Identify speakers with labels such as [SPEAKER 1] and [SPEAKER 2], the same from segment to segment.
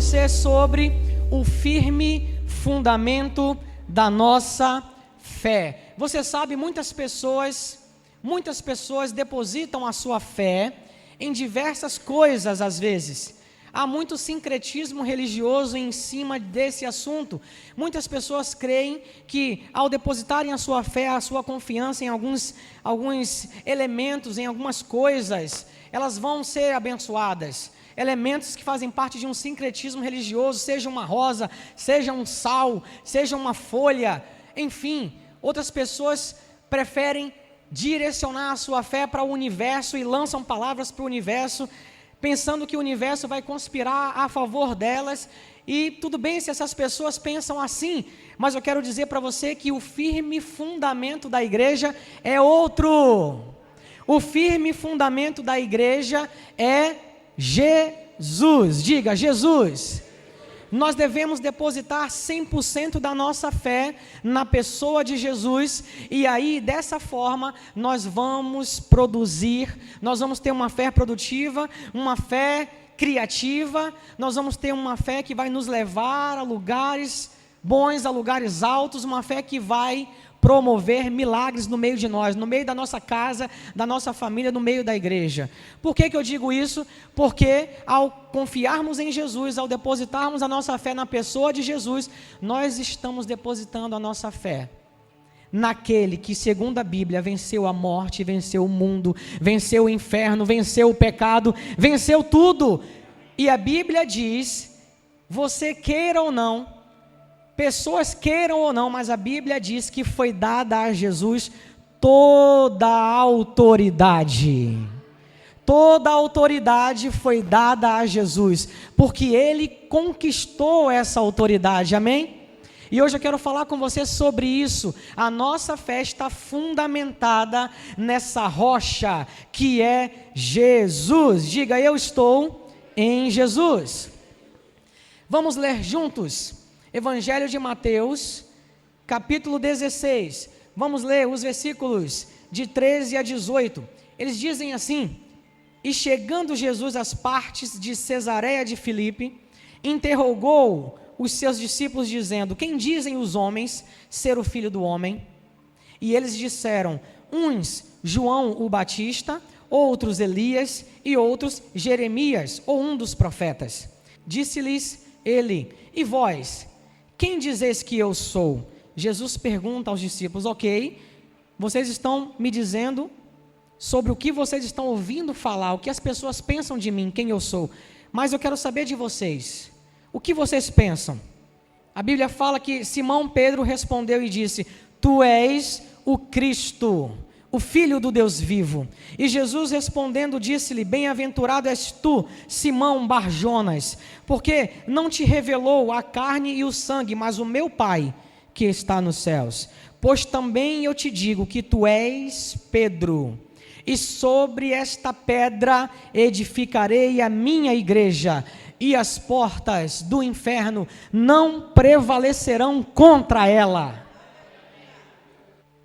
[SPEAKER 1] você sobre o firme fundamento da nossa fé. Você sabe, muitas pessoas depositam a sua fé em diversas coisas às vezes. Há muito sincretismo religioso em cima desse assunto. Muitas pessoas creem que ao depositarem a sua fé, a sua confiança em alguns elementos, em algumas coisas, elas vão ser abençoadas. Elementos que fazem parte de um sincretismo religioso, seja uma rosa, seja um sal, seja uma folha, enfim. Outras pessoas preferem direcionar a sua fé para o universo e lançam palavras para o universo, pensando que o universo vai conspirar a favor delas. E tudo bem se essas pessoas pensam assim, mas eu quero dizer para você que o firme fundamento da igreja é outro. O firme fundamento da igreja é Jesus. Diga, Jesus. Nós devemos depositar 100% da nossa fé na pessoa de Jesus, e aí dessa forma nós vamos produzir, nós vamos ter uma fé produtiva, uma fé criativa, nós vamos ter uma fé que vai nos levar a lugares bons, a lugares altos, uma fé que vai promover milagres no meio de nós, no meio da nossa casa, da nossa família, no meio da igreja. Por que eu digo isso? Porque ao confiarmos em Jesus, ao depositarmos a nossa fé na pessoa de Jesus, nós estamos depositando a nossa fé naquele que, segundo a Bíblia, venceu a morte, venceu o mundo, venceu o inferno, venceu o pecado, venceu tudo. E a Bíblia diz, você queira ou não, pessoas queiram ou não, mas a Bíblia diz que foi dada a Jesus toda a autoridade. Toda a autoridade foi dada a Jesus, porque Ele conquistou essa autoridade, amém? E hoje eu quero falar com você sobre isso. A nossa fé está fundamentada nessa rocha que é Jesus. Diga, eu estou em Jesus. Vamos ler juntos Evangelho de Mateus, capítulo 16, vamos ler os versículos de 13 a 18, eles dizem assim: e chegando Jesus às partes de Cesareia de Filipe, interrogou os seus discípulos dizendo, quem dizem os homens ser o Filho do Homem? E eles disseram, uns João o Batista, outros Elias, e outros Jeremias, ou um dos profetas. Disse-lhes ele, e vós, quem dizeis que eu sou? Jesus pergunta aos discípulos, ok, vocês estão me dizendo sobre o que vocês estão ouvindo falar, o que as pessoas pensam de mim, quem eu sou, mas eu quero saber de vocês, o que vocês pensam? A Bíblia fala que Simão Pedro respondeu e disse, tu és o Cristo, o Filho do Deus vivo. E Jesus respondendo disse-lhe, bem-aventurado és tu, Simão Barjonas, porque não te revelou a carne e o sangue, mas o meu Pai que está nos céus. Pois também eu te digo que tu és Pedro, e sobre esta pedra edificarei a minha igreja, e as portas do inferno não prevalecerão contra ela.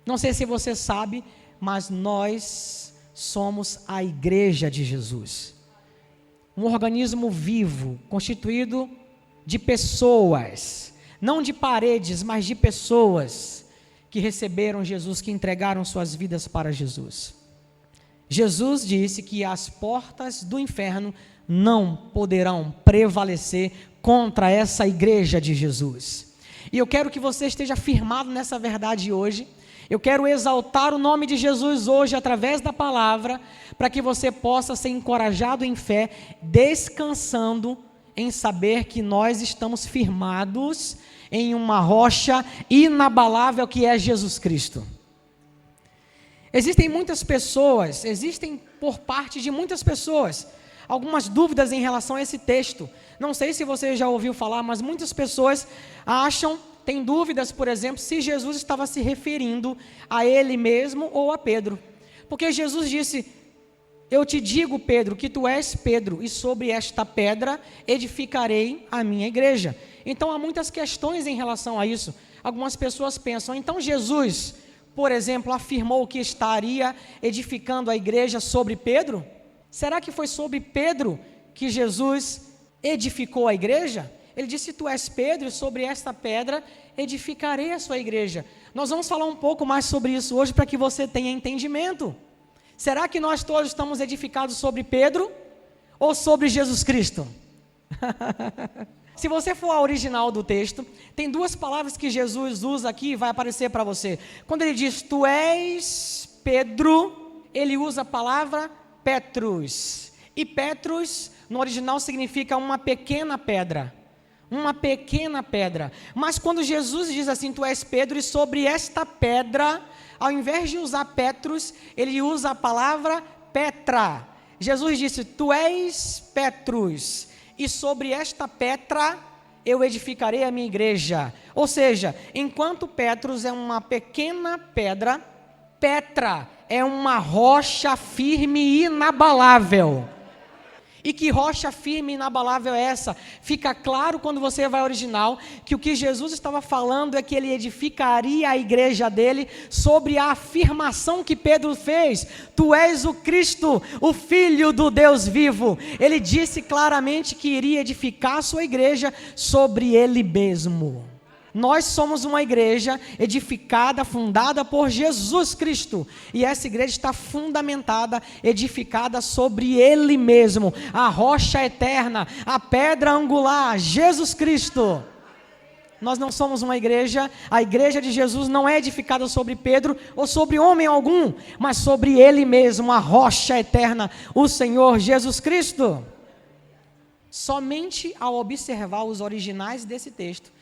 [SPEAKER 1] Não sei se você sabe, mas nós somos a igreja de Jesus, um organismo vivo, constituído de pessoas, não de paredes, mas de pessoas que receberam Jesus, que entregaram suas vidas para Jesus. Jesus disse que as portas do inferno não poderão prevalecer contra essa igreja de Jesus. E eu quero que você esteja firmado nessa verdade hoje. Eu quero exaltar o nome de Jesus hoje através da palavra, para que você possa ser encorajado em fé, descansando em saber que nós estamos firmados em uma rocha inabalável que é Jesus Cristo. Existem por parte de muitas pessoas, algumas dúvidas em relação a esse texto. Não sei se você já ouviu falar, mas muitas pessoas têm dúvidas, por exemplo, se Jesus estava se referindo a ele mesmo ou a Pedro. Porque Jesus disse, eu te digo, Pedro, que tu és Pedro, e sobre esta pedra edificarei a minha igreja. Então há muitas questões em relação a isso. Algumas pessoas pensam, então Jesus, por exemplo, afirmou que estaria edificando a igreja sobre Pedro? Será que foi sobre Pedro que Jesus edificou a igreja? Ele disse: tu és Pedro, e sobre esta pedra edificarei a sua igreja. Nós vamos falar um pouco mais sobre isso hoje, para que você tenha entendimento. Será que nós todos estamos edificados sobre Pedro ou sobre Jesus Cristo? Se você for ao original do texto, tem duas palavras que Jesus usa aqui, vai aparecer para você. Quando ele diz, tu és Pedro, ele usa a palavra Petrus. E Petrus, no original, significa uma pequena pedra. Uma pequena pedra. Mas quando Jesus diz assim, tu és Pedro, e sobre esta pedra, ao invés de usar Petrus, ele usa a palavra Petra. Jesus disse, tu és Petrus, e sobre esta pedra eu edificarei a minha igreja. Ou seja, enquanto Petrus é uma pequena pedra, Petra é uma rocha firme e inabalável. E que rocha firme e inabalável é essa? Fica claro quando você vai ao original, que o que Jesus estava falando é que ele edificaria a igreja dele sobre a afirmação que Pedro fez, tu és o Cristo, o Filho do Deus vivo. Ele disse claramente que iria edificar a sua igreja sobre ele mesmo. Nós somos uma igreja edificada, fundada por Jesus Cristo. E essa igreja está fundamentada, edificada sobre Ele mesmo. A rocha eterna, a pedra angular, Jesus Cristo. Nós não somos uma igreja, a igreja de Jesus não é edificada sobre Pedro ou sobre homem algum, mas sobre Ele mesmo, a rocha eterna, o Senhor Jesus Cristo. Somente ao observar os originais desse texto,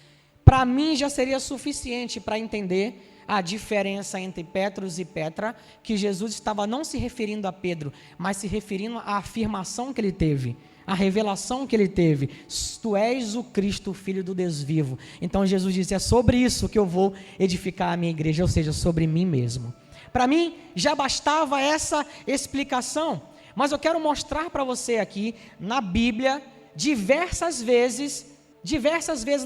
[SPEAKER 1] para mim já seria suficiente para entender a diferença entre Petrus e Petra, que Jesus estava não se referindo a Pedro, mas se referindo à afirmação que ele teve, à revelação que ele teve, tu és o Cristo, o Filho do Deus vivo. Então Jesus disse, é sobre isso que eu vou edificar a minha igreja, ou seja, sobre mim mesmo. Para mim já bastava essa explicação, mas eu quero mostrar para você aqui, na Bíblia, diversas vezes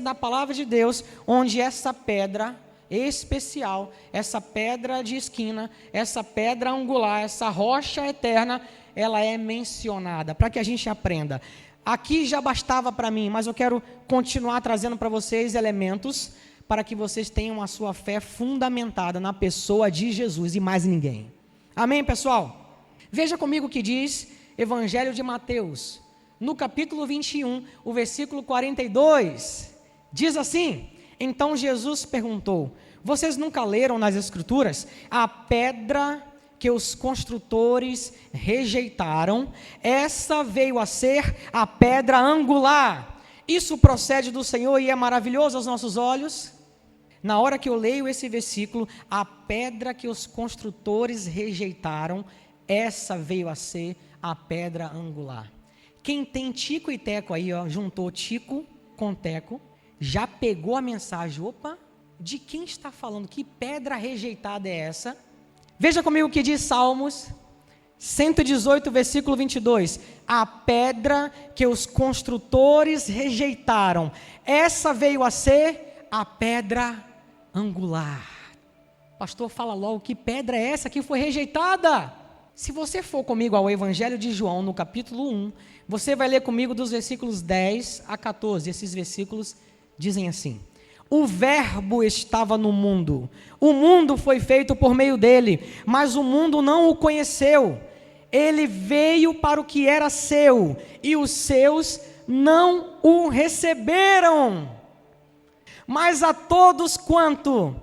[SPEAKER 1] na palavra de Deus, onde essa pedra especial, essa pedra de esquina, essa pedra angular, essa rocha eterna, ela é mencionada, para que a gente aprenda. Aqui já bastava para mim, mas eu quero continuar trazendo para vocês elementos, para que vocês tenham a sua fé fundamentada na pessoa de Jesus e mais ninguém. Amém, pessoal? Veja comigo o que diz Evangelho de Mateus, no capítulo 21, o versículo 42, diz assim, então Jesus perguntou, vocês nunca leram nas Escrituras, a pedra que os construtores rejeitaram, essa veio a ser a pedra angular, isso procede do Senhor e é maravilhoso aos nossos olhos? Na hora que eu leio esse versículo, a pedra que os construtores rejeitaram, essa veio a ser a pedra angular. Quem tem Tico e Teco aí, ó, juntou Tico com Teco, já pegou a mensagem, opa, de quem está falando? Que pedra rejeitada é essa? Veja comigo o que diz Salmos 118, versículo 22. A pedra que os construtores rejeitaram, essa veio a ser a pedra angular. Pastor, fala logo, que pedra é essa que foi rejeitada? Se você for comigo ao Evangelho de João, no capítulo 1, você vai ler comigo dos versículos 10 a 14. Esses versículos dizem assim, o verbo estava no mundo, o mundo foi feito por meio dele, mas o mundo não o conheceu. Ele veio para o que era seu, e os seus não o receberam. Mas a todos quantos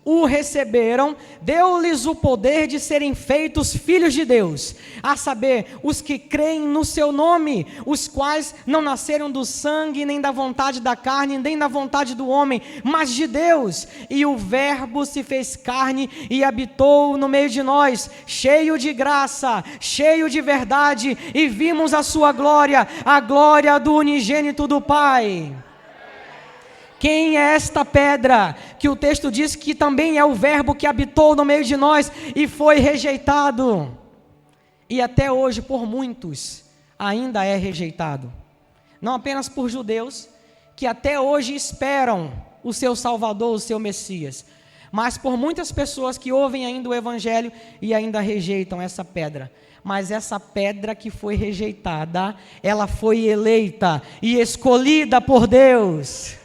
[SPEAKER 1] o receberam, deu-lhes o poder de serem feitos filhos de Deus, a saber, os que creem no seu nome, os quais não nasceram do sangue, nem da vontade da carne, nem da vontade do homem, mas de Deus. E o verbo se fez carne e habitou no meio de nós, cheio de graça, cheio de verdade, e vimos a sua glória, a glória do unigênito do Pai. Quem é esta pedra? Que o texto diz que também é o verbo que habitou no meio de nós e foi rejeitado. E até hoje, por muitos, ainda é rejeitado. Não apenas por judeus, que até hoje esperam o seu Salvador, o seu Messias, Mas por muitas pessoas que ouvem ainda o evangelho e ainda rejeitam essa pedra. Mas essa pedra que foi rejeitada, ela foi eleita e escolhida por Deus.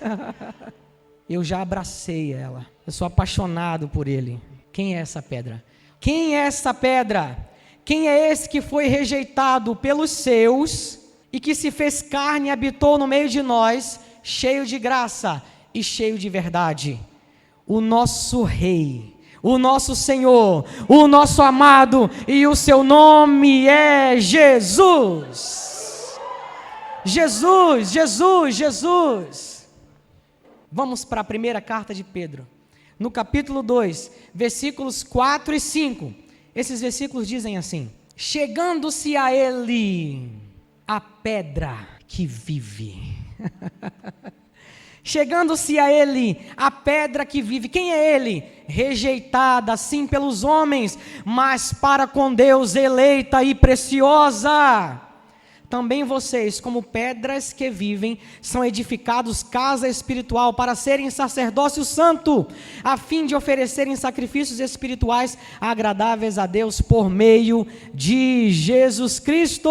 [SPEAKER 1] Eu já abracei ela. Eu sou apaixonado por ele. Quem é essa pedra? Quem é essa pedra? Quem é esse que foi rejeitado pelos seus e que se fez carne e habitou no meio de nós, cheio de graça e cheio de verdade? O nosso Rei, o nosso Senhor, o nosso amado, e o seu nome é Jesus. Jesus, Jesus, Jesus. Vamos para a primeira carta de Pedro, no capítulo 2, versículos 4 e 5. Esses versículos dizem assim: chegando-se a ele, a pedra que vive. Chegando-se a ele, a pedra que vive. Quem é ele? Rejeitada, sim, pelos homens, mas para com Deus eleita e preciosa. Também vocês, como pedras que vivem, são edificados casa espiritual para serem sacerdócio santo, a fim de oferecerem sacrifícios espirituais agradáveis a Deus por meio de Jesus Cristo.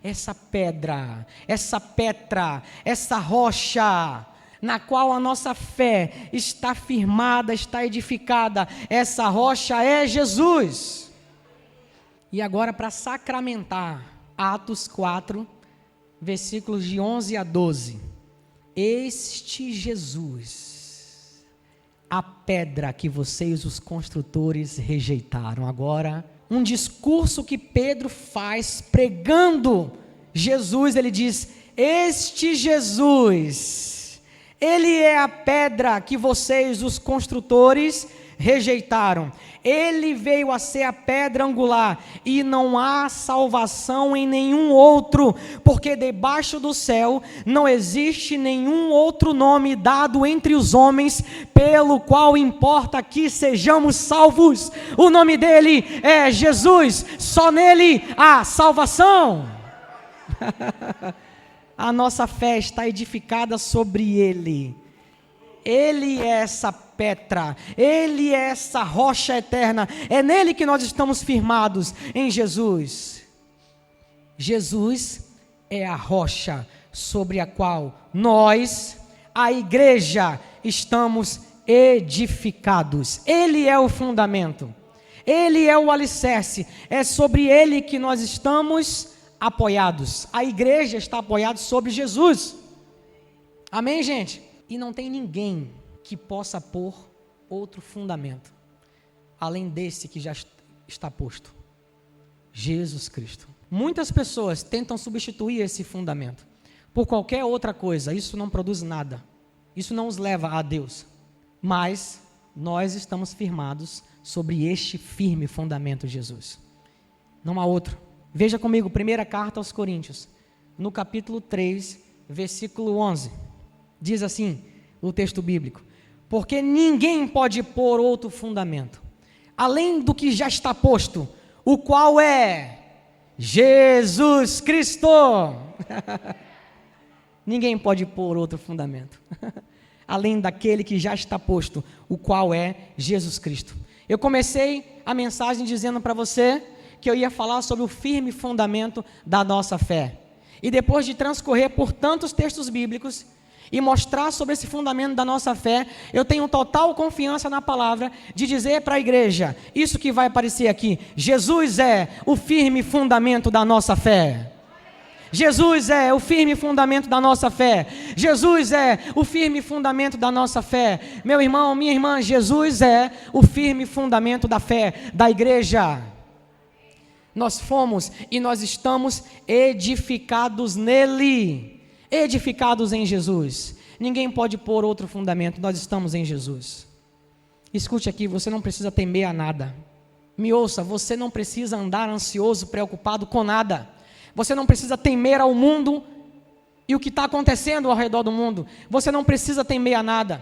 [SPEAKER 1] Essa pedra, essa Petra, essa rocha, na qual a nossa fé está firmada, está edificada, essa rocha é Jesus. E agora, para sacramentar, Atos 4, versículos de 11 a 12. Este Jesus, a pedra que vocês, os construtores, rejeitaram. Agora, um discurso que Pedro faz pregando Jesus, ele diz: este Jesus, ele é a pedra que vocês, os construtores, rejeitaram. Ele veio a ser a pedra angular, e não há salvação em nenhum outro, porque debaixo do céu não existe nenhum outro nome dado entre os homens, pelo qual importa que sejamos salvos. O nome dele é Jesus, só nele há salvação. A nossa fé está edificada sobre ele. Ele é essa Petra, ele é essa rocha eterna, é nele que nós estamos firmados, em Jesus. Jesus é a rocha sobre a qual nós, a igreja, estamos edificados. Ele é o fundamento, ele é o alicerce, é sobre ele que nós estamos apoiados. A igreja está apoiada sobre Jesus. Amém, gente? E não tem ninguém que possa pôr outro fundamento, além desse que já está posto, Jesus Cristo. Muitas pessoas tentam substituir esse fundamento por qualquer outra coisa. Isso não produz nada, isso não os leva a Deus. Mas nós estamos firmados sobre este firme fundamento, Jesus. Não há outro. Veja comigo, primeira carta aos Coríntios, no capítulo 3, versículo 11. Diz assim o texto bíblico: porque ninguém pode pôr outro fundamento, além do que já está posto, o qual é Jesus Cristo. Ninguém pode pôr outro fundamento, além daquele que já está posto, o qual é Jesus Cristo. Eu comecei a mensagem dizendo para você que eu ia falar sobre o firme fundamento da nossa fé. E depois de transcorrer por tantos textos bíblicos e mostrar sobre esse fundamento da nossa fé, eu tenho total confiança na palavra de dizer para a igreja, isso que vai aparecer aqui: Jesus é o firme fundamento da nossa fé. Jesus é o firme fundamento da nossa fé. Jesus é o firme fundamento da nossa fé. Meu irmão, minha irmã, Jesus é o firme fundamento da fé da igreja. Nós fomos e nós estamos edificados nele. Edificados em Jesus. Ninguém pode pôr outro fundamento, nós estamos em Jesus. Escute aqui, você não precisa temer a nada. Me ouça, você não precisa andar ansioso, preocupado com nada. Você não precisa temer ao mundo e o que está acontecendo ao redor do mundo. Você não precisa temer a nada.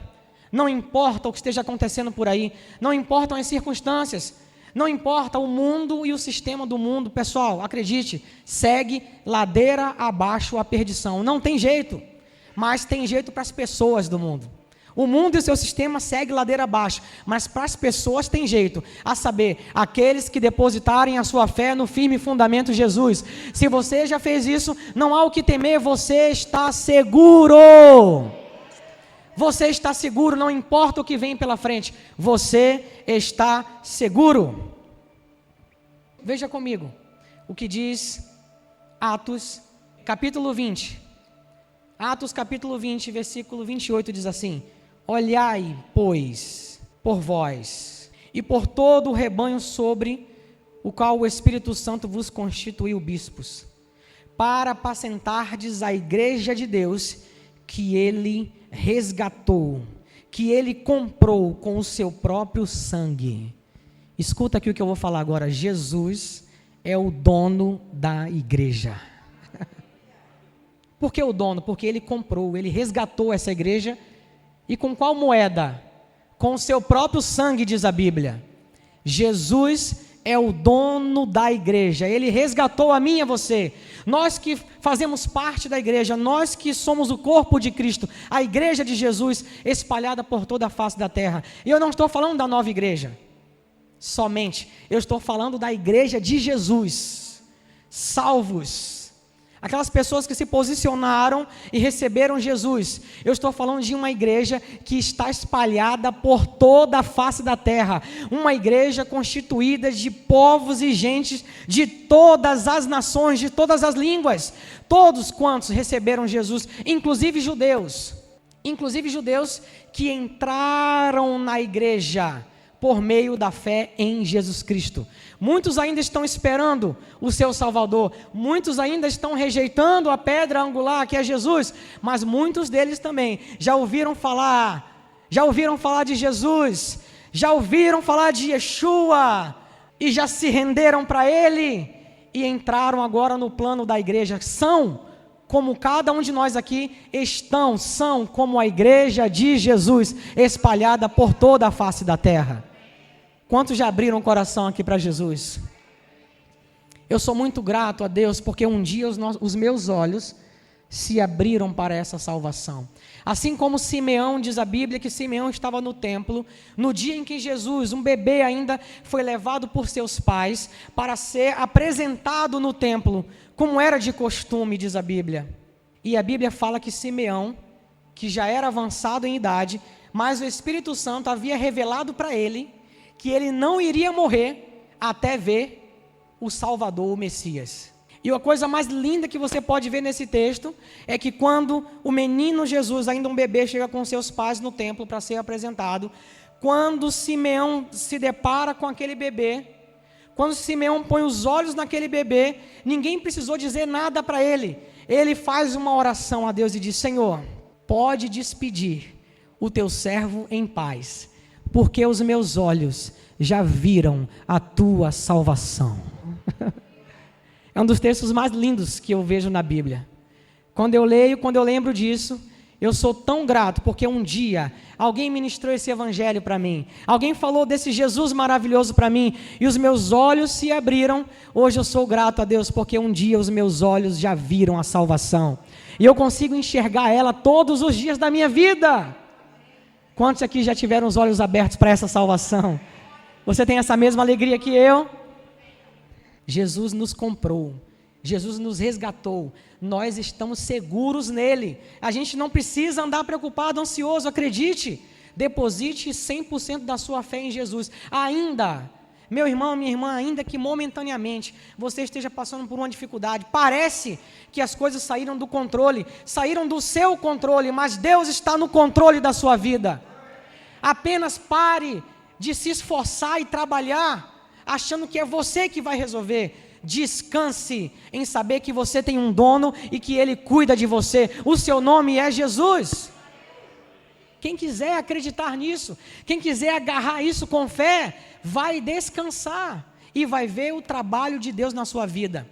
[SPEAKER 1] Não importa o que esteja acontecendo por aí, não importam as circunstâncias, não importa o mundo e o sistema do mundo. Pessoal, acredite, segue ladeira abaixo a perdição. Não tem jeito, mas tem jeito para as pessoas do mundo. O mundo e o seu sistema segue ladeira abaixo, mas para as pessoas tem jeito, a saber, aqueles que depositarem a sua fé no firme fundamento Jesus. Se você já fez isso, não há o que temer, você está seguro. Você está seguro, não importa o que vem pela frente, você está seguro. Veja comigo o que diz Atos capítulo 20. Atos capítulo 20, versículo 28 diz assim: olhai, pois, por vós e por todo o rebanho sobre o qual o Espírito Santo vos constituiu bispos, para apacentardes a igreja de Deus, que ele resgatou, que ele comprou com o seu próprio sangue. Escuta aqui o que eu vou falar agora. Jesus é o dono da igreja. Por que o dono? Porque ele comprou, ele resgatou essa igreja. E com qual moeda? Com o seu próprio sangue, diz a Bíblia. Jesus é o dono da igreja, ele resgatou a mim e a você. Nós que fazemos parte da igreja, nós que somos o corpo de Cristo, a igreja de Jesus espalhada por toda a face da terra. E eu não estou falando da nova igreja somente, eu estou falando da igreja de Jesus, salvos. Aquelas pessoas que se posicionaram e receberam Jesus. Eu estou falando de uma igreja que está espalhada por toda a face da terra. Uma igreja constituída de povos e gentes de todas as nações, de todas as línguas. Todos quantos receberam Jesus, inclusive judeus. Inclusive judeus que entraram na igreja por meio da fé em Jesus Cristo. Muitos ainda estão esperando o seu Salvador, muitos ainda estão rejeitando a pedra angular que é Jesus, mas muitos deles também já ouviram falar de Jesus, já ouviram falar de Yeshua, e já se renderam para Ele, e entraram agora no plano da igreja. São como cada um de nós aqui são como a igreja de Jesus, espalhada por toda a face da terra. Quantos já abriram o coração aqui para Jesus? Eu sou muito grato a Deus, porque um dia os meus olhos se abriram para essa salvação. Assim como Simeão, diz a Bíblia que Simeão estava no templo, no dia em que Jesus, um bebê ainda, foi levado por seus pais para ser apresentado no templo, como era de costume, diz a Bíblia. E a Bíblia fala que Simeão, que já era avançado em idade, mas o Espírito Santo havia revelado para ele que ele não iria morrer até ver o Salvador, o Messias. E a coisa mais linda que você pode ver nesse texto é que quando o menino Jesus, ainda um bebê, chega com seus pais no templo para ser apresentado, quando Simeão se depara com aquele bebê, quando Simeão põe os olhos naquele bebê, ninguém precisou dizer nada para ele. Ele faz uma oração a Deus e diz: Senhor, pode despedir o teu servo em paz, porque os meus olhos já viram a tua salvação. É um dos textos mais lindos que eu vejo na Bíblia. Quando eu leio, quando eu lembro disso, eu sou tão grato, porque um dia alguém ministrou esse evangelho para mim, alguém falou desse Jesus maravilhoso para mim, e os meus olhos se abriram. Hoje eu sou grato a Deus, porque um dia os meus olhos já viram a salvação, e eu consigo enxergar ela todos os dias da minha vida. Quantos aqui já tiveram os olhos abertos para essa salvação? Você tem essa mesma alegria que eu? Jesus nos comprou, Jesus nos resgatou, nós estamos seguros nele. A gente não precisa andar preocupado, ansioso, acredite, deposite 100% da sua fé em Jesus. Ainda, meu irmão, minha irmã, ainda que momentaneamente você esteja passando por uma dificuldade, parece que as coisas saíram do controle, saíram do seu controle, mas Deus está no controle da sua vida. Apenas pare de se esforçar e trabalhar, achando que é você que vai resolver. Descanse em saber que você tem um dono e que Ele cuida de você. O seu nome é Jesus. Quem quiser acreditar nisso, quem quiser agarrar isso com fé, vai descansar e vai ver o trabalho de Deus na sua vida.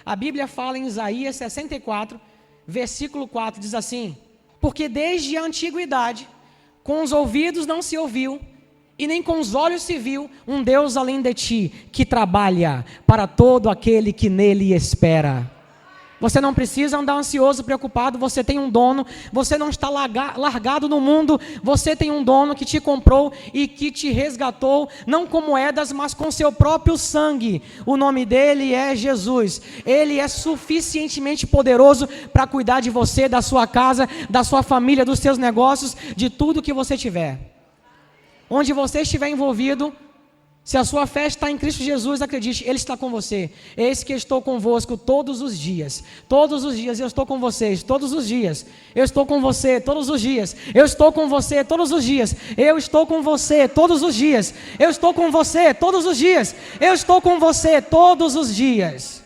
[SPEAKER 1] A Bíblia fala em Isaías 64, versículo 4, diz assim: porque desde a antiguidade, com os ouvidos não se ouviu, e nem com os olhos se viu um Deus além de ti, que trabalha para todo aquele que nele espera. Você não precisa andar ansioso, preocupado, você tem um dono, você não está largado no mundo, você tem um dono que te comprou e que te resgatou, não com moedas, mas com seu próprio sangue. O nome dele é Jesus. Ele é suficientemente poderoso para cuidar de você, da sua casa, da sua família, dos seus negócios, de tudo que você tiver. Onde você estiver envolvido, se a sua fé está em Cristo Jesus, acredite, Ele está com você. Eis que estou convosco todos os dias. Todos os dias eu estou com vocês, todos os dias. Eu estou com você todos os dias. Eu estou com você todos os dias. Eu estou com você todos os dias. Eu estou com você todos os dias. Eu estou com você todos os dias.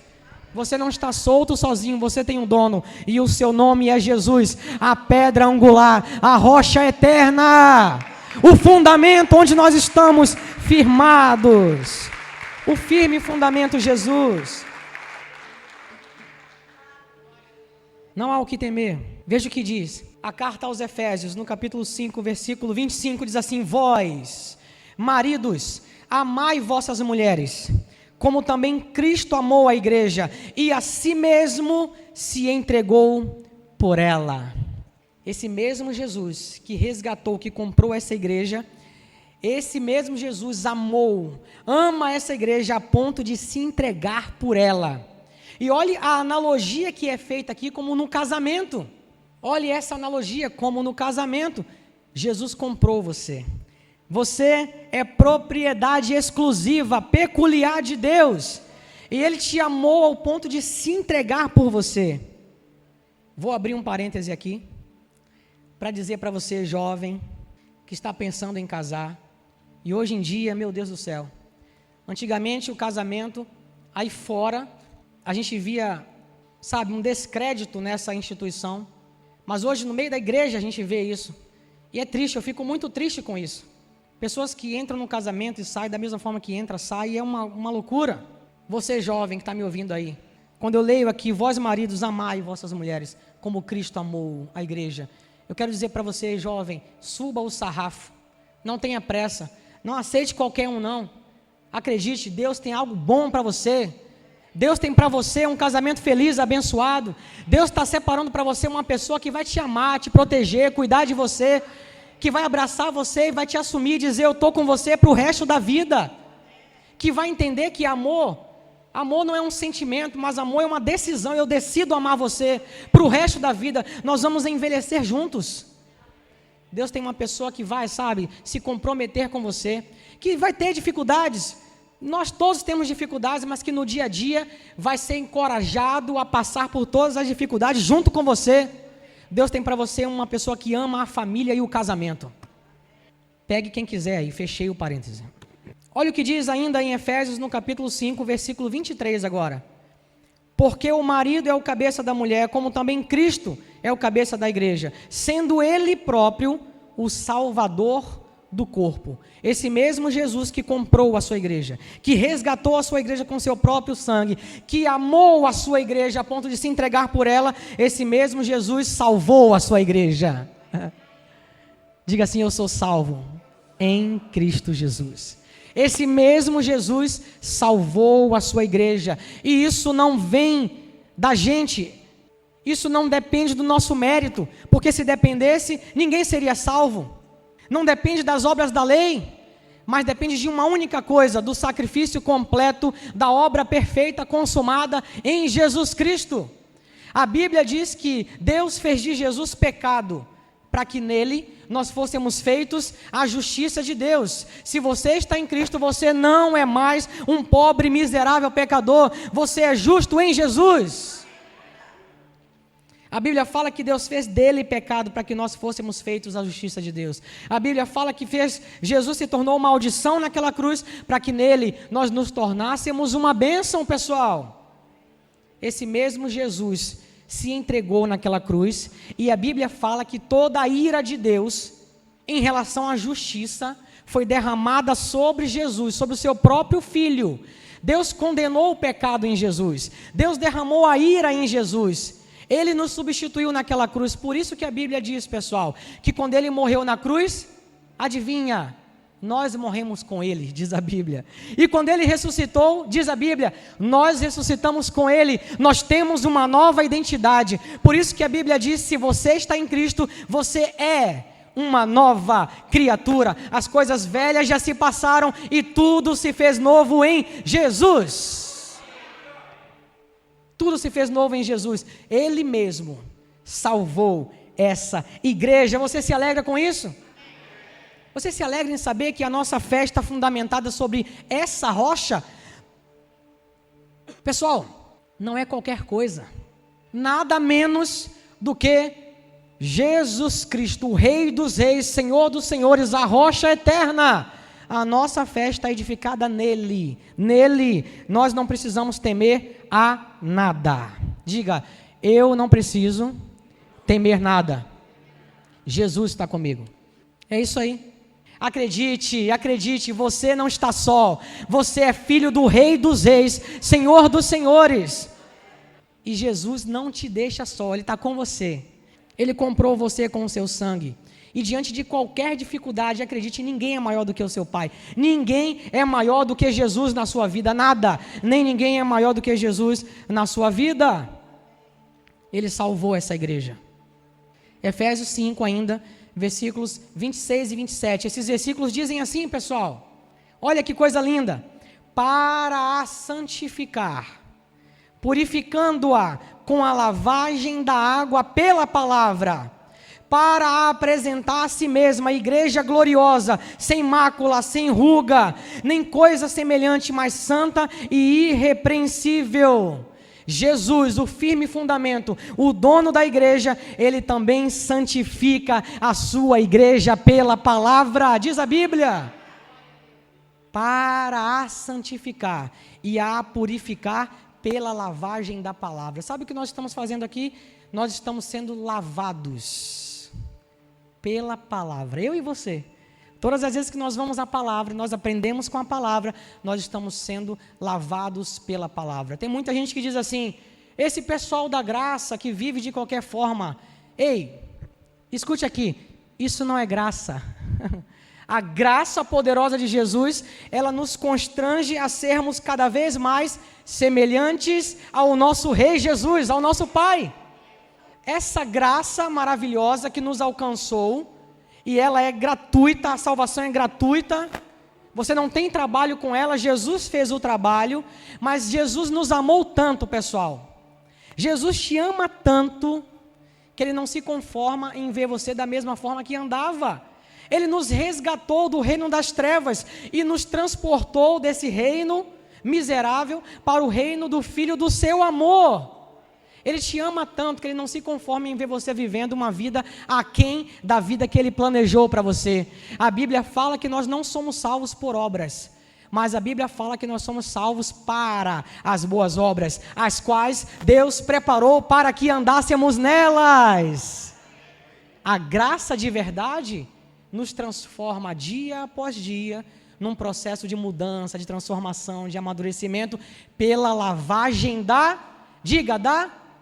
[SPEAKER 1] Você não está solto sozinho, você tem um dono. E o seu nome é Jesus, a pedra angular, a rocha eterna. O fundamento onde nós estamos firmados. O firme fundamento, Jesus. Não há o que temer. Veja o que diz. A carta aos Efésios, no capítulo 5, versículo 25, diz assim: vós, maridos, amai vossas mulheres, como também Cristo amou a igreja, e a si mesmo se entregou por ela. Esse mesmo Jesus que resgatou, que comprou essa igreja, esse mesmo Jesus ama essa igreja a ponto de se entregar por ela. E olhe a analogia que é feita aqui como no casamento. Olhe essa analogia como no casamento. Jesus comprou você. Você é propriedade exclusiva, peculiar de Deus. E Ele te amou ao ponto de se entregar por você. Vou abrir um parêntese aqui para dizer para você, jovem, que está pensando em casar. E hoje em dia, meu Deus do céu, antigamente o casamento, aí fora, a gente via, sabe, um descrédito nessa instituição. Mas hoje no meio da igreja a gente vê isso. E é triste, eu fico muito triste com isso. Pessoas que entram no casamento e saem da mesma forma que entra, saem, é uma loucura. Você jovem que está me ouvindo aí, quando eu leio aqui, vós maridos, amai vossas mulheres, como Cristo amou a igreja. Eu quero dizer para você, jovem, suba o sarrafo, não tenha pressa, não aceite qualquer um não. Acredite, Deus tem algo bom para você. Deus tem para você um casamento feliz, abençoado. Deus está separando para você uma pessoa que vai te amar, te proteger, cuidar de você, que vai abraçar você e vai te assumir e dizer, eu estou com você para o resto da vida. Que vai entender que amor não é um sentimento, mas amor é uma decisão. Eu decido amar você para o resto da vida. Nós vamos envelhecer juntos. Deus tem uma pessoa que vai, sabe, se comprometer com você, que vai ter dificuldades. Nós todos temos dificuldades, mas que no dia a dia vai ser encorajado a passar por todas as dificuldades junto com você. Deus tem para você uma pessoa que ama a família e o casamento. Pegue quem quiser aí, fechei o parêntese. Olha o que diz ainda em Efésios, no capítulo 5, versículo 23 agora. Porque o marido é o cabeça da mulher, como também Cristo é o cabeça da igreja, sendo Ele próprio o Salvador do corpo. Esse mesmo Jesus que comprou a sua igreja, que resgatou a sua igreja com seu próprio sangue, que amou a sua igreja a ponto de se entregar por ela, esse mesmo Jesus salvou a sua igreja. Diga assim, eu sou salvo em Cristo Jesus. Esse mesmo Jesus salvou a sua igreja, e isso não vem da gente, isso não depende do nosso mérito, porque se dependesse, ninguém seria salvo. Não depende das obras da lei, mas depende de uma única coisa, do sacrifício completo, da obra perfeita consumada em Jesus Cristo. A Bíblia diz que Deus fez de Jesus pecado, para que nele nós fôssemos feitos a justiça de Deus. Se você está em Cristo, você não é mais um pobre, miserável pecador, você é justo em Jesus. A Bíblia fala que Deus fez dele pecado para que nós fôssemos feitos a justiça de Deus. A Bíblia fala que Jesus se tornou maldição naquela cruz para que nele nós nos tornássemos uma bênção, pessoal. Esse mesmo Jesus se entregou naquela cruz, e a Bíblia fala que toda a ira de Deus em relação à justiça foi derramada sobre Jesus, sobre o seu próprio Filho. Deus condenou o pecado em Jesus, Deus derramou a ira em Jesus, Ele nos substituiu naquela cruz. Por isso que a Bíblia diz, pessoal, que quando Ele morreu na cruz, adivinha, nós morremos com Ele, diz a Bíblia. E quando Ele ressuscitou, diz a Bíblia, nós ressuscitamos com Ele, nós temos uma nova identidade. Por isso que a Bíblia diz, se você está em Cristo, você é uma nova criatura. As coisas velhas já se passaram e tudo se fez novo em Jesus. Tudo se fez novo em Jesus. Ele mesmo salvou essa igreja. Você se alegra com isso? Você se alegra em saber que a nossa fé está fundamentada sobre essa rocha? Pessoal, não é qualquer coisa. Nada menos do que Jesus Cristo, o Rei dos Reis, Senhor dos Senhores, a rocha eterna. A nossa fé está edificada nele. Nele nós não precisamos temer a nada. Diga, eu não preciso temer nada. Jesus está comigo. É isso aí. Acredite, acredite, você não está só. Você é filho do Rei dos Reis, Senhor dos Senhores. E Jesus não te deixa só, Ele está com você. Ele comprou você com o seu sangue. E diante de qualquer dificuldade, acredite, ninguém é maior do que o seu Pai. Ninguém é maior do que Jesus na sua vida, nada. Nem ninguém é maior do que Jesus na sua vida. Ele salvou essa igreja. Efésios 5 ainda, versículos 26 e 27. Esses versículos dizem assim, pessoal. Olha que coisa linda. Para a santificar, purificando-a com a lavagem da água pela palavra, para apresentar a si mesma a igreja gloriosa, sem mácula, sem ruga, nem coisa semelhante, mas santa e irrepreensível. Jesus, o firme fundamento, o dono da igreja, Ele também santifica a sua igreja pela palavra, diz a Bíblia, para a santificar e a purificar pela lavagem da palavra. Sabe o que nós estamos fazendo aqui? Nós estamos sendo lavados pela palavra, eu e você. Todas as vezes que nós vamos à palavra, nós aprendemos com a palavra, nós estamos sendo lavados pela palavra. Tem muita gente que diz assim, esse pessoal da graça que vive de qualquer forma, ei, escute aqui, isso não é graça. A graça poderosa de Jesus, ela nos constrange a sermos cada vez mais semelhantes ao nosso Rei Jesus, ao nosso Pai. Essa graça maravilhosa que nos alcançou, e ela é gratuita, a salvação é gratuita, você não tem trabalho com ela, Jesus fez o trabalho, mas Jesus nos amou tanto, pessoal. Jesus te ama tanto, que Ele não se conforma em ver você da mesma forma que andava. Ele nos resgatou do reino das trevas e nos transportou desse reino miserável para o reino do Filho do seu amor. Ele te ama tanto que Ele não se conforma em ver você vivendo uma vida aquém da vida que Ele planejou para você. A Bíblia fala que nós não somos salvos por obras, mas a Bíblia fala que nós somos salvos para as boas obras, as quais Deus preparou para que andássemos nelas. A graça de verdade nos transforma dia após dia num processo de mudança, de transformação, de amadurecimento pela lavagem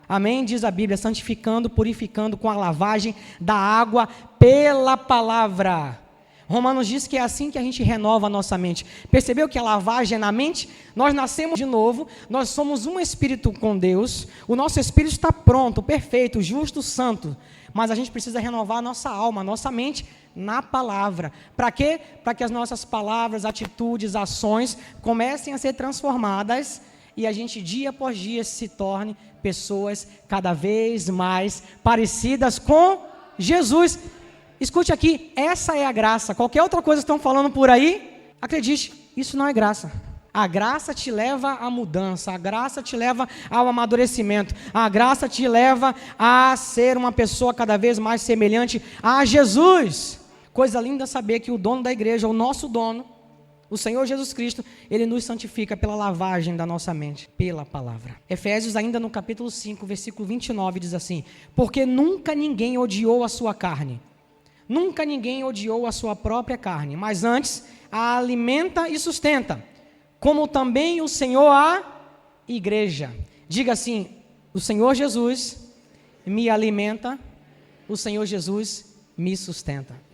[SPEAKER 1] amém, diz a Bíblia, santificando, purificando com a lavagem da água pela palavra. Romanos diz que é assim que a gente renova a nossa mente. Percebeu que a lavagem é na mente? Nós nascemos de novo, nós somos um espírito com Deus, o nosso espírito está pronto, perfeito, justo, santo, mas a gente precisa renovar a nossa alma, a nossa mente na palavra. Para quê? Para que as nossas palavras, atitudes, ações comecem a ser transformadas e a gente dia após dia se torne pessoas cada vez mais parecidas com Jesus. Escute aqui, essa é a graça. Qualquer outra coisa que estão falando por aí, acredite, isso não é graça. A graça te leva à mudança, a graça te leva ao amadurecimento, a graça te leva a ser uma pessoa cada vez mais semelhante a Jesus. Coisa linda saber que o dono da igreja, o nosso dono, o Senhor Jesus Cristo, Ele nos santifica pela lavagem da nossa mente, pela palavra. Efésios, ainda no capítulo 5, versículo 29, diz assim, porque nunca ninguém odiou a sua carne, nunca ninguém odiou a sua própria carne, mas antes a alimenta e sustenta, como também o Senhor a igreja. Diga assim, o Senhor Jesus me alimenta, o Senhor Jesus me sustenta.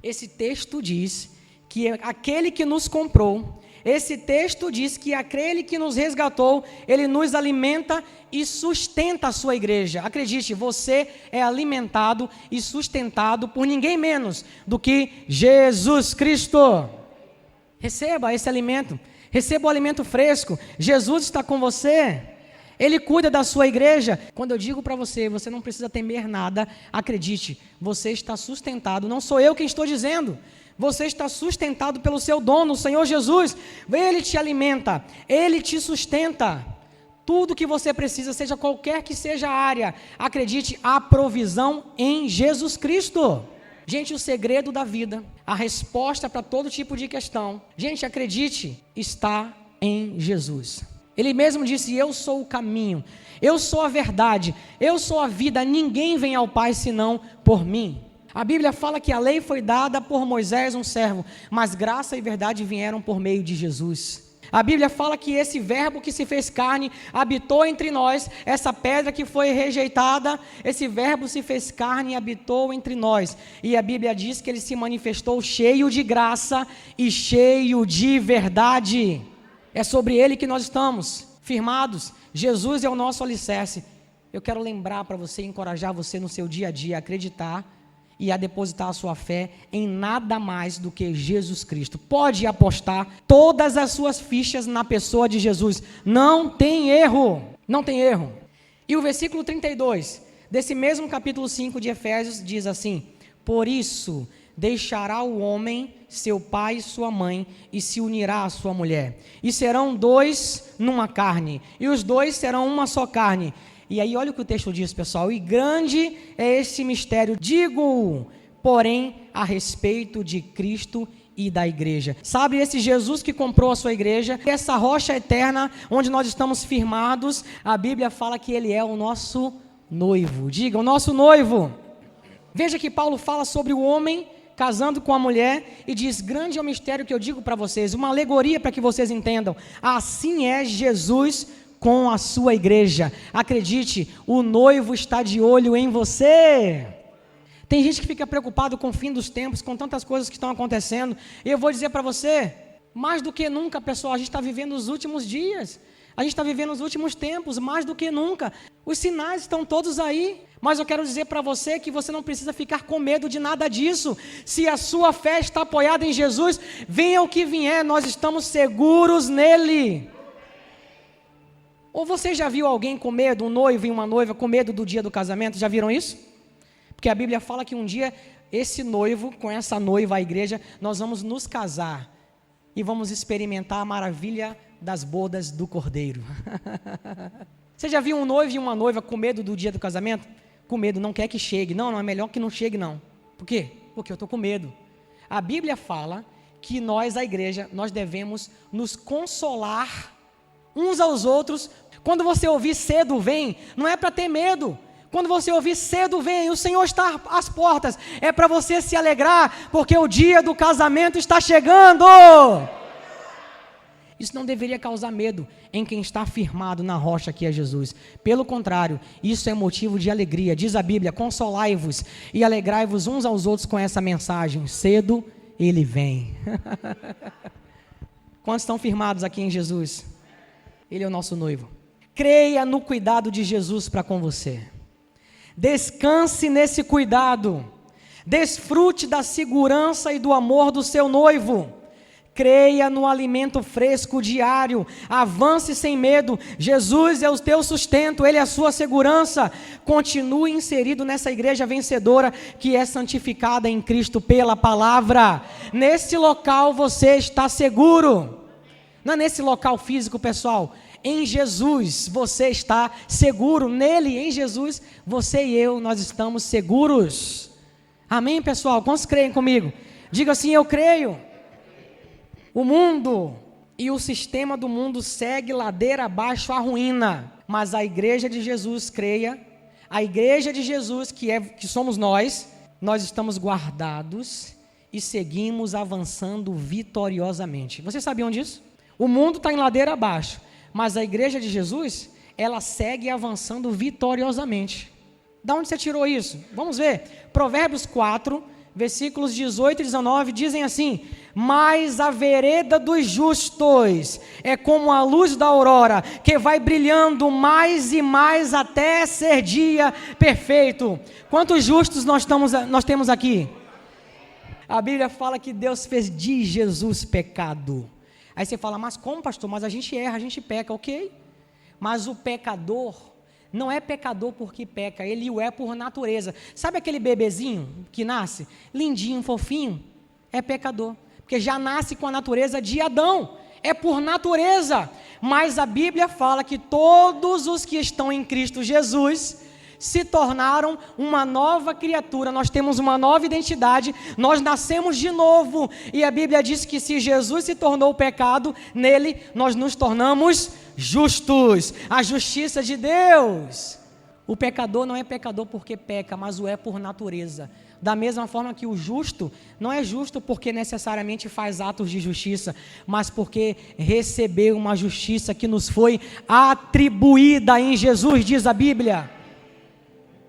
[SPEAKER 1] Esse texto diz que aquele que nos comprou, esse texto diz que aquele que nos resgatou, ele nos alimenta e sustenta a sua igreja. Acredite, você é alimentado e sustentado por ninguém menos do que Jesus Cristo. Receba esse alimento, receba o alimento fresco. Jesus está com você, Ele cuida da sua igreja. Quando eu digo para você, você não precisa temer nada, acredite, você está sustentado, não sou eu quem estou dizendo. Você está sustentado pelo seu dono, o Senhor Jesus. Ele te alimenta, Ele te sustenta. Tudo que você precisa, seja qualquer que seja a área, acredite, há provisão em Jesus Cristo. Gente, o segredo da vida, a resposta para todo tipo de questão, gente, acredite, está em Jesus. Ele mesmo disse: eu sou o caminho, eu sou a verdade, eu sou a vida, ninguém vem ao Pai senão por mim. A Bíblia fala que a lei foi dada por Moisés, um servo, mas graça e verdade vieram por meio de Jesus. A Bíblia fala que esse verbo que se fez carne habitou entre nós, essa pedra que foi rejeitada, esse verbo se fez carne e habitou entre nós. E a Bíblia diz que ele se manifestou cheio de graça e cheio de verdade. É sobre ele que nós estamos firmados. Jesus é o nosso alicerce. Eu quero lembrar para você, encorajar você no seu dia a dia a acreditar e a depositar a sua fé em nada mais do que Jesus Cristo. Pode apostar todas as suas fichas na pessoa de Jesus. Não tem erro. Não tem erro. E o versículo 32 desse mesmo capítulo 5 de Efésios diz assim: por isso deixará o homem seu pai e sua mãe, e se unirá à sua mulher, e serão dois numa carne, e os dois serão uma só carne. E aí olha o que o texto diz, pessoal: e grande é esse mistério, digo, porém, a respeito de Cristo e da igreja. Sabe, esse Jesus que comprou a sua igreja, essa rocha eterna, onde nós estamos firmados, a Bíblia fala que Ele é o nosso noivo. Diga, o nosso noivo. Veja que Paulo fala sobre o homem casando com a mulher, e diz: grande é o mistério que eu digo para vocês, uma alegoria para que vocês entendam. Assim é Jesus com a sua igreja. Acredite, o noivo está de olho em você. Tem gente que fica preocupado com o fim dos tempos, com tantas coisas que estão acontecendo, e eu vou dizer para você, mais do que nunca, pessoal, a gente está vivendo os últimos dias, a gente está vivendo os últimos tempos, mais do que nunca, os sinais estão todos aí, mas eu quero dizer para você que você não precisa ficar com medo de nada disso. Se a sua fé está apoiada em Jesus, venha o que vier, nós estamos seguros nele. Ou você já viu alguém com medo, um noivo e uma noiva com medo do dia do casamento? Já viram isso? Porque a Bíblia fala que um dia esse noivo, com essa noiva, a igreja, nós vamos nos casar e vamos experimentar a maravilha das bodas do Cordeiro. Você já viu um noivo e uma noiva com medo do dia do casamento? Com medo, não quer que chegue. Não, é melhor que não chegue não. Por quê? Porque eu estou com medo. A Bíblia fala que nós, a igreja, nós devemos nos consolar uns aos outros. Quando você ouvir cedo vem, não é para ter medo. Quando você ouvir cedo vem, o Senhor está às portas, é para você se alegrar, porque o dia do casamento está chegando. Isso não deveria causar medo em quem está firmado na rocha que é Jesus. Pelo contrário, isso é motivo de alegria. Diz a Bíblia: consolai-vos e alegrai-vos uns aos outros com essa mensagem. Cedo Ele vem. Quantos estão firmados aqui em Jesus? Ele é o nosso noivo. Creia no cuidado de Jesus para com você. Descanse nesse cuidado. Desfrute da segurança e do amor do seu noivo. Creia no alimento fresco diário. Avance sem medo. Jesus é o teu sustento, Ele é a sua segurança. Continue inserido nessa igreja vencedora que é santificada em Cristo pela palavra. Nesse local você está seguro. Não é nesse local físico, pessoal. Em Jesus você está seguro. Nele, em Jesus, você e eu, nós estamos seguros. Amém, pessoal? Quantos creem comigo? Diga assim: eu creio. O mundo e o sistema do mundo segue ladeira abaixo a ruína, mas a igreja de Jesus, creia, a igreja de Jesus que somos nós estamos guardados e seguimos avançando vitoriosamente. Vocês sabiam disso? O mundo está em ladeira abaixo, mas a igreja de Jesus, ela segue avançando vitoriosamente. Da onde você tirou isso? Vamos ver. Provérbios 4, versículos 18 e 19, dizem assim: mas a vereda dos justos é como a luz da aurora, que vai brilhando mais e mais até ser dia perfeito. Quantos justos nós temos aqui? A Bíblia fala que Deus fez de Jesus pecado. Aí você fala, mas como, pastor? Mas a gente erra, a gente peca, ok? Mas o pecador não é pecador porque peca, ele o é por natureza. Sabe aquele bebezinho que nasce, lindinho, fofinho? É pecador, porque já nasce com a natureza de Adão, é por natureza. Mas a Bíblia fala que todos os que estão em Cristo Jesus se tornaram uma nova criatura, nós temos uma nova identidade, nós nascemos de novo, e a Bíblia diz que se Jesus se tornou pecado, nele nós nos tornamos justos, a justiça de Deus. O pecador não é pecador porque peca, mas o é por natureza. Da mesma forma que o justo não é justo porque necessariamente faz atos de justiça, mas porque recebeu uma justiça que nos foi atribuída em Jesus, diz a Bíblia.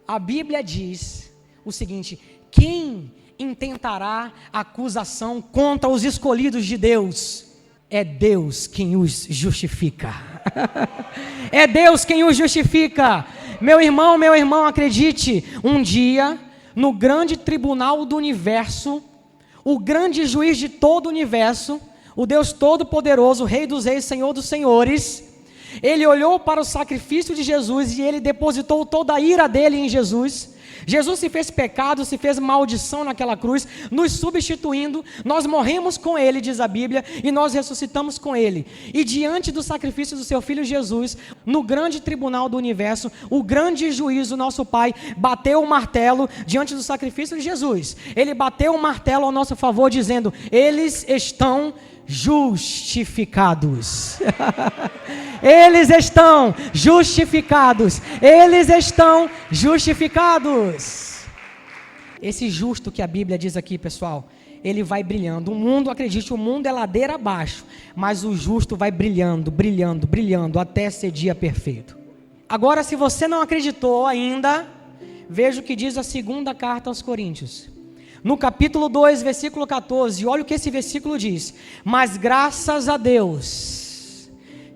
[SPEAKER 1] A Bíblia diz o seguinte: quem intentará acusação contra os escolhidos de Deus? É Deus quem os justifica. É Deus quem os justifica. Meu irmão, acredite, um dia, no grande tribunal do universo, o grande juiz de todo o universo, o Deus Todo-Poderoso, Rei dos Reis, Senhor dos Senhores, ele olhou para o sacrifício de Jesus e ele depositou toda a ira dele em Jesus. Jesus se fez pecado, se fez maldição naquela cruz, nos substituindo. Nós morremos com ele, diz a Bíblia, e nós ressuscitamos com ele. E diante do sacrifício do seu filho Jesus, no grande tribunal do universo, o grande juiz, o nosso Pai, bateu o martelo diante do sacrifício de Jesus. Ele bateu o martelo ao nosso favor, dizendo: eles estão justificados. Eles estão justificados. Eles estão justificados. Esse justo que a Bíblia diz aqui, pessoal, ele vai brilhando. O mundo, acredite, o mundo é ladeira abaixo, mas o justo vai brilhando, brilhando, brilhando até ser dia perfeito. Agora, se você não acreditou ainda, veja o que diz a segunda carta aos Coríntios. No capítulo 2, versículo 14, olha o que esse versículo diz: mas graças a Deus,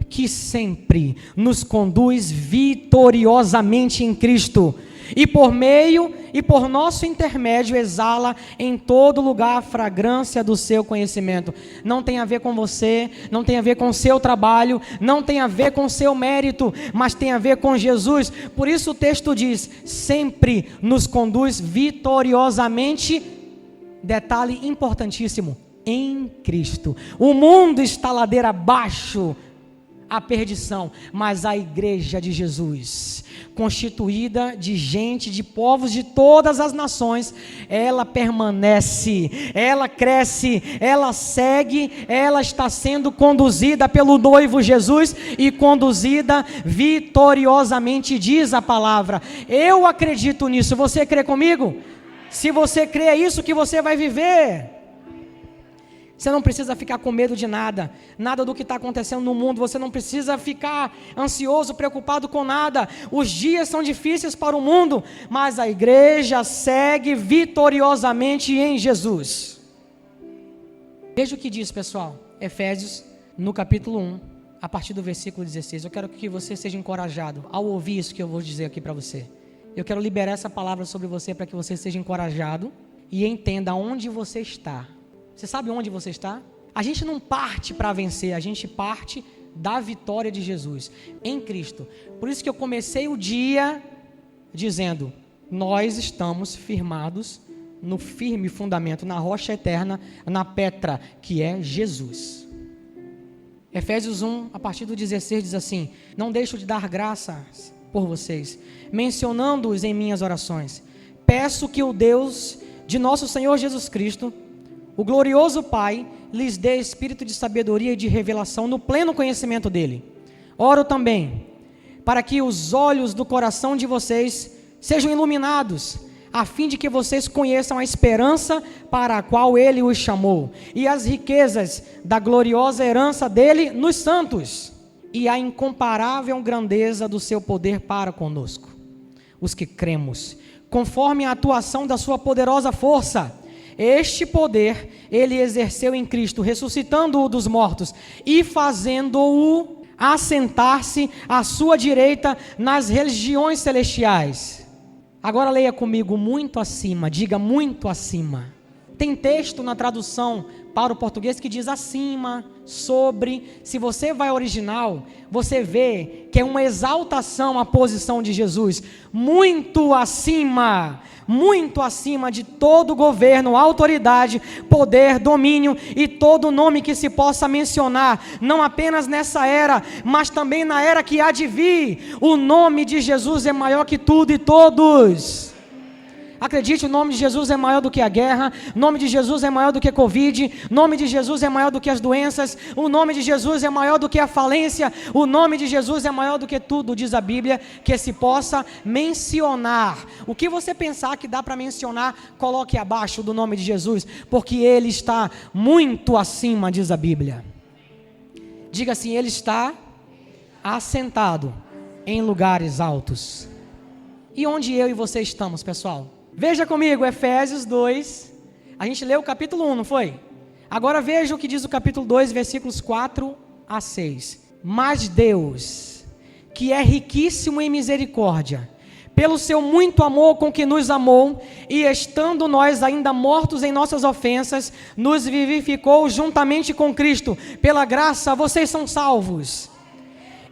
[SPEAKER 1] que sempre nos conduz vitoriosamente em Cristo, e por meio e por nosso intermédio exala em todo lugar a fragrância do seu conhecimento. Não tem a ver com você, não tem a ver com o seu trabalho, não tem a ver com o seu mérito, mas tem a ver com Jesus. Por isso o texto diz: sempre nos conduz vitoriosamente, detalhe importantíssimo, em Cristo. O mundo está ladeira abaixo, a perdição, mas a igreja de Jesus, constituída de gente, de povos de todas as nações, ela permanece, ela cresce, ela segue, ela está sendo conduzida pelo noivo Jesus e conduzida vitoriosamente, diz a palavra. Eu acredito nisso, você crê comigo? Se você crê, é isso que você vai viver. Você não precisa ficar com medo de nada, nada do que está acontecendo no mundo. Você não precisa ficar ansioso, preocupado com nada. Os dias são difíceis para o mundo, mas a igreja segue vitoriosamente em Jesus. Veja o que diz, pessoal, Efésios, no capítulo 1, a partir do versículo 16. Eu quero que você seja encorajado ao ouvir isso que eu vou dizer aqui para você. Eu quero liberar essa palavra sobre você para que você seja encorajado e entenda onde você está. Você sabe onde você está? A gente não parte para vencer, a gente parte da vitória de Jesus em Cristo. Por isso que eu comecei o dia dizendo: nós estamos firmados no firme fundamento, na rocha eterna, na Petra, que é Jesus. Efésios 1, a partir do 16, diz assim: não deixo de dar graças por vocês, mencionando-os em minhas orações. Peço que o Deus de nosso Senhor Jesus Cristo, o glorioso Pai, lhes dê espírito de sabedoria e de revelação no pleno conhecimento dele. Oro também para que os olhos do coração de vocês sejam iluminados, a fim de que vocês conheçam a esperança para a qual ele os chamou, e as riquezas da gloriosa herança dele nos santos, e a incomparável grandeza do seu poder para conosco, os que cremos, conforme a atuação da sua poderosa força, Este poder ele exerceu em Cristo, ressuscitando-o dos mortos e fazendo-o assentar-se à sua direita nas regiões celestiais. Agora leia comigo, muito acima, diga muito acima. Tem texto na tradução para o português que diz acima, sobre. Se você vai ao original, você vê que é uma exaltação à posição de Jesus. Muito acima de todo governo, autoridade, poder, domínio e todo nome que se possa mencionar, não apenas nessa era, mas também na era que há de vir. O nome de Jesus é maior que tudo e todos. Acredite, o nome de Jesus é maior do que a guerra, o nome de Jesus é maior do que a Covid, o nome de Jesus é maior do que as doenças, o nome de Jesus é maior do que a falência, o nome de Jesus é maior do que tudo, diz a Bíblia, que se possa mencionar. O que você pensar que dá para mencionar, coloque abaixo do nome de Jesus, porque Ele está muito acima, diz a Bíblia. Diga assim, Ele está assentado em lugares altos. E onde eu e você estamos, pessoal? Veja comigo, Efésios 2, a gente leu o capítulo 1, não foi? Agora veja o que diz o capítulo 2, versículos 4 a 6. Mas Deus, que é riquíssimo em misericórdia, pelo seu muito amor com que nos amou, e estando nós ainda mortos em nossas ofensas, nos vivificou juntamente com Cristo. Pela graça vocês são salvos.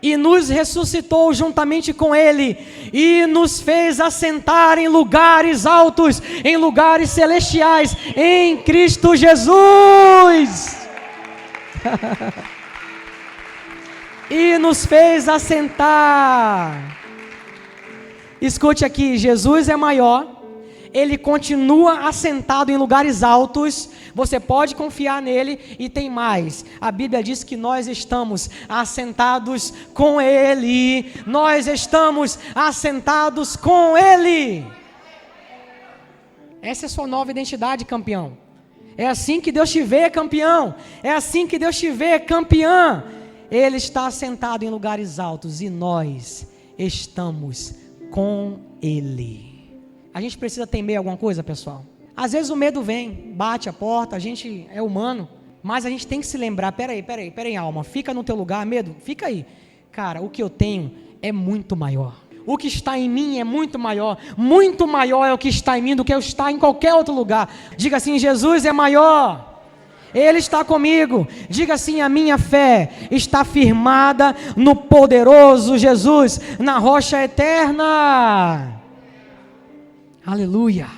[SPEAKER 1] E nos ressuscitou juntamente com Ele, e nos fez assentar em lugares altos, em lugares celestiais, em Cristo Jesus. E nos fez assentar. Escute aqui, Jesus é maior, Ele continua assentado em lugares altos, você pode confiar nele, e tem mais, a Bíblia diz que nós estamos assentados com Ele, nós estamos assentados com Ele. Essa é a sua nova identidade, campeão. É assim que Deus te vê, campeão, é assim que Deus te vê, campeã. Ele está assentado em lugares altos, e nós estamos com Ele. A gente precisa temer alguma coisa, pessoal? Às vezes o medo vem, bate a porta, a gente é humano, mas a gente tem que se lembrar, peraí, alma, fica no teu lugar, medo, fica aí. Cara, o que eu tenho é muito maior. O que está em mim é muito maior é o que está em mim do que eu estar em qualquer outro lugar. Diga assim, Jesus é maior, Ele está comigo. Diga assim, a minha fé está firmada no poderoso Jesus, na rocha eterna. Aleluia.